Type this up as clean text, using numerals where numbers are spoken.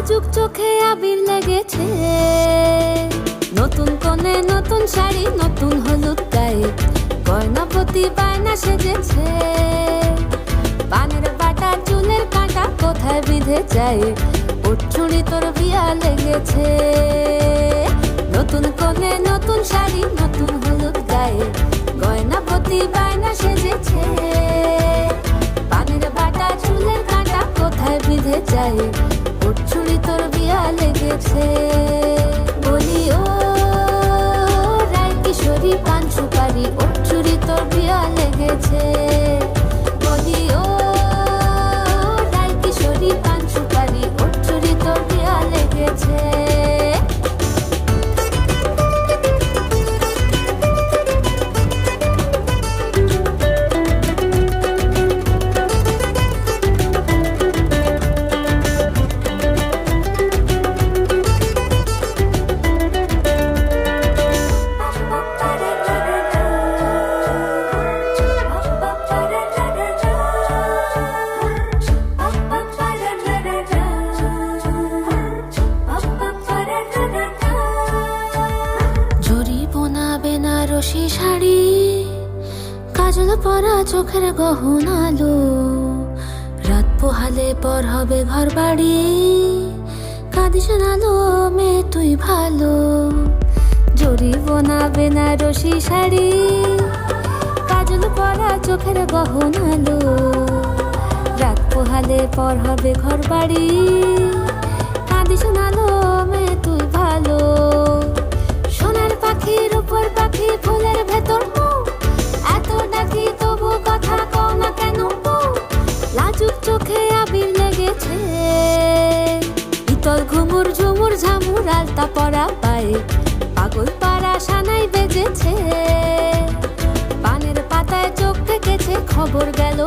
লাজুক চোখে আবির লেগেছে, নতুন কোণে নতুন শাড়ি, নতুন হলুদ গায়ে, গয়নাপতি বায়না সেজেছে। পানের বাটা চুলের কাঁটা কোথায় বিঁধে যায়, ওর চুড়ি তোর বিয়া লেগেছে। নতুন কোণে নতুন শাড়ি, নতুন হলুদ গায়ে, গয়নাপতি বায়না সেজেছে। পানের বাটা চুলের কাঁটা কোথায় বিঁধে যায়, ওর চুড়ি তোর বিয়া লেগেছে। বলি ও রায় কিশোরী পান সুপারি, ওর চুড়ি তোর বিয়া লেগেছে। বলি ও রায় কিশোরী পান সুপারি, ওর চুড়ি তোর বিয়া লেগেছে। বেনারসি শাড়ি, কাজল পরা চোখের গহনালো, রাত পোহালে পর হবে ঘর বাড়ি, কাঁদিস নালো মেয়ে তুই ভালো। জরি বোনা বেনারসি শাড়ি, কাজল পরা চোখের গহনালো, রাত পোহালে পর হবে ঘর বাড়ি, কাঁদিস নালো মেয়ে তুই ভালো। সোনার পাখির উপর পাখি, ফুলের ভেতর মৌ, এত ডাকি তবু কথা কও না কেন বউ। লাজুক চোখে আবির লেগেছে, ইতল ঘুমুর ঝুমুর ঝামুর আলতা পরা পায়ে, পাগল পাড়া সানাই বেজেছে। পানের পাতায় চোখ থেকেছে, খবর গেল